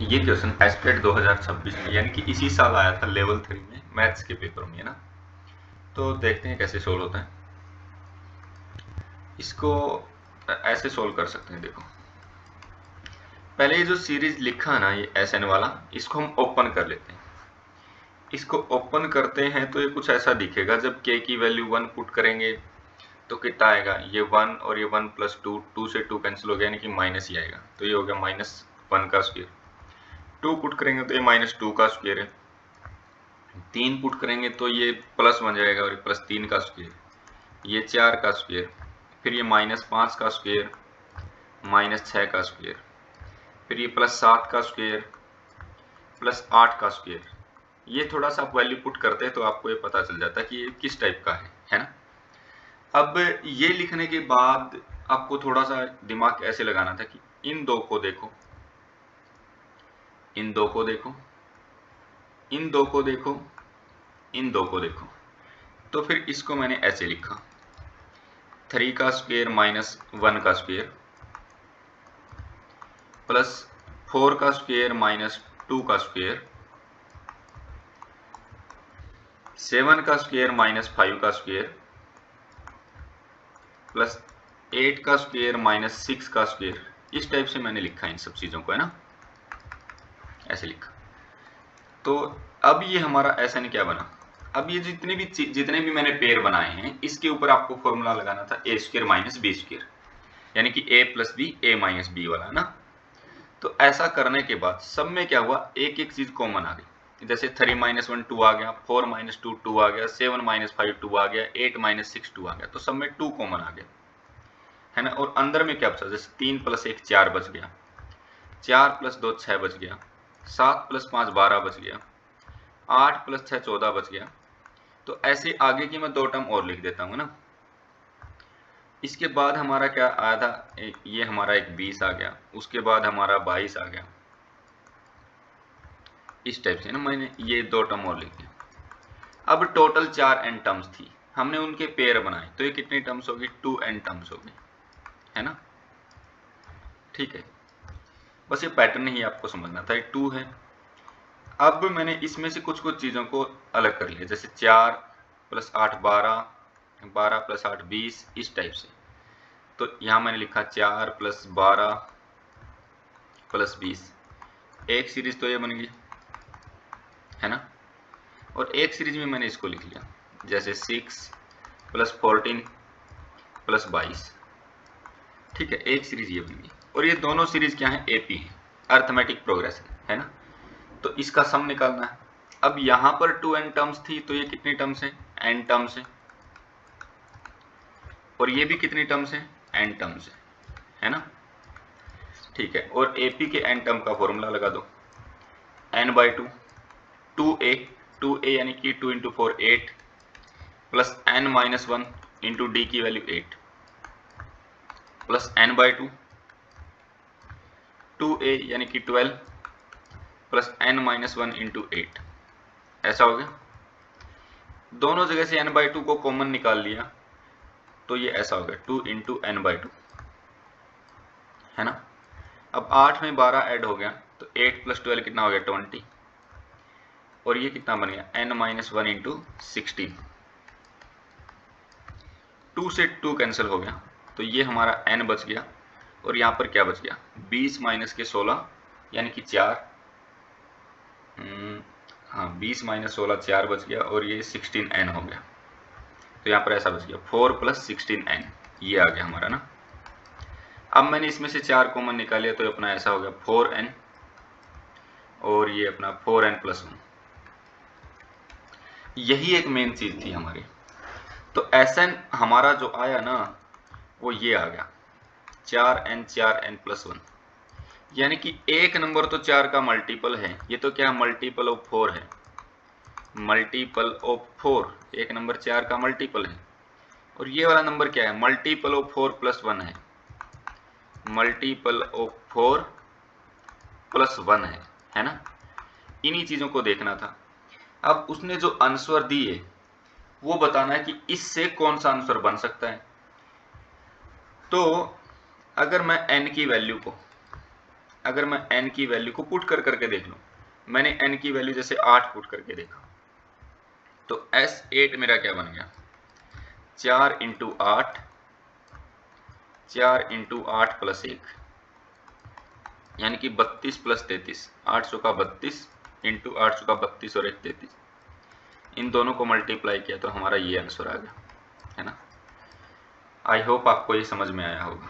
ये question estate 2026 में यानी कि इसी साल आया था लेवल 3 में मैथ्स के पेपर में, है ना। तो देखते हैं कैसे सोल्व होता है। इसको ऐसे सोल्व कर सकते हैं। देखो, पहले ये जो सीरीज लिखा है ना, ये एस एन वाला, इसको हम ओपन कर लेते हैं। इसको ओपन करते हैं तो ये कुछ ऐसा दिखेगा। जब के की वैल्यू 1 पुट करेंगे तो कितना आएगा, ये 1 और ये 1 प्लस 2, 2 से 2 कैंसिल हो गया, यानी कि माइनस ही आएगा। तो ये हो गया -1 का स्क्वायर। 2 पुट करेंगे तो ये -2 का स्क्वायर है। 3 पुट करेंगे तो ये प्लस बन जाएगा और ये +3 का स्क्वायर, ये 4 का स्क्वायर, फिर ये -5 का स्क्वायर, -6 का स्क्वायर, फिर ये +7 का स्क्वायर, +8 का स्क्वायर। ये थोड़ा सा आप वैल्यू पुट करते हैं तो आपको ये पता चल जाता है कि ये किस टाइप का है ना। अब ये लिखने के बाद आपको थोड़ा सा दिमाग ऐसे लगाना था कि इन दो को देखो, इन दो को देखो, इन दो को देखो, इन दो को देखो। तो फिर इसको मैंने ऐसे लिखा, 3 का स्क्वायर -1 का स्क्वायर प्लस 4 का स्क्वायर -2 का स्क्वायर, 7 का स्क्वायर -5 का स्क्वायर प्लस 8 का स्क्वायर -6 का स्क्वायर। इस टाइप से मैंने लिखा इन सब चीज़ों को, है ना, ऐसे लिखा। तो अब ये हमारा एसएन क्या बना। अब ये जितने भी मैंने पेयर बनाए हैं, इसके ऊपर आपको फॉर्मूला लगाना था A square minus B square, यानी कि a plus B, a minus B वाला, है ना। तो ऐसा करने के बाद सब में क्या हुआ, एक एक चीज कॉमन आ गई। जैसे 3 -1 2 आ गया, 4 -2 2 आ गया, 7 -5 2 आ गया, 8 -6 2 आ गया। तो सब में 2 कॉमन आ गया, है ना। और अंदर में क्या बचा, जैसे 3 + 1 4 बच गया, 4 + 2 6 बच गया, 7 + 5 12 बच गया, 8 + 6 14 बच गया। तो ऐसे आगे की मैं 2 टर्म और लिख देता हूँ ना। इसके बाद हमारा क्या आया था, ये हमारा एक 20 आ गया, उसके बाद हमारा 22 आ गया। इस टाइप से ना मैंने ये 2 टर्म और लिख दिया। अब टोटल 4 n टर्म्स थी, हमने उनके पेयर बनाए, तो ये कितनी टर्म्स होगी, 2 n टर्म्स होगी, है ना। ठीक है, बस ये पैटर्न ही आपको समझना था, ये 2 है। अब मैंने इसमें से कुछ कुछ चीज़ों को अलग कर लिया, जैसे 4 + 8 12, 12 + 8 20, इस टाइप से। तो यहाँ मैंने लिखा 4 + 12 + 20, एक सीरीज तो ये बन गई, है ना। और एक सीरीज में मैंने इसको लिख लिया, जैसे 6 + 14 + 22। ठीक है, एक सीरीज ये बन गई। और ये दोनों सीरीज क्या है, एपी है, अर्थमेटिक प्रोग्रेशन, है ना। तो इसका सम निकालना है। अब यहाँ पर 2n टर्म्स थी, तो ये कितनी टर्म्स है, n टर्म्स है। और ये भी कितनी टर्म्स है, n टर्म्स है ना। ठीक है, और एपी के n टर्म का फॉर्मूला लगा दो, n/2 2a, 2a यानी कि 2 × 4 8 प्लस n-1 इंटू डी की वैल्यू 8 प्लस n/2 2a यानी कि 12 प्लस n-1 इंटू 8। ऐसा हो गया। दोनों जगह से n/2 को कॉमन निकाल लिया, तो ये ऐसा हो गया 2 × n/2, है ना। अब 8 में 12 ऐड हो गया, तो 8 + 12 कितना हो गया, 20। और ये कितना बन गया, n-1 इंटू 16। 2 से 2 कैंसिल हो गया, तो ये हमारा n बच गया। और यहाँ पर क्या बच गया, 20 - के 16 यानी कि 4, हाँ 20 - 16 4 बच गया, और ये 16n हो गया। तो यहाँ पर ऐसा बच गया 4 + 16n, ये आ गया हमारा ना। अब मैंने इसमें से 4 कॉमन निकालिया, तो अपना ऐसा हो गया 4n, और ये अपना 4n + 1। यही एक मेन चीज थी हमारी। तो Sn हमारा जो आया ना, वो ये आ गया 4n 4n + 1, यानी कि एक नंबर तो 4 का मल्टीपल है। ये तो क्या, मल्टीपल ऑफ 4 है, मल्टीपल ऑफ 4, एक नंबर 4 का मल्टीपल है। और ये वाला नंबर क्या है, मल्टीपल ऑफ 4 + 1 है, मल्टीपल ऑफ 4 + 1 है ना। इन्हीं चीजों को देखना था। अब उसने जो आंसर दिए वो बताना है कि इससे कौन सा आंसर बन सकता है। तो अगर मैं n की वैल्यू को अगर मैं n की वैल्यू को पुट कर करके देख लूँ, मैंने n की वैल्यू जैसे 8 पुट करके देखा, तो S8 मेरा क्या बन गया, 4 इंटू 8, 4 इंटू 8 प्लस 1, यानी कि 32 प्लस 33, 8 चौका 32 इंटू 8 चौका 32 और 1 33, इन दोनों को मल्टीप्लाई किया तो हमारा ये आंसर आ गया, है ना। आई होप आपको ये समझ में आया होगा।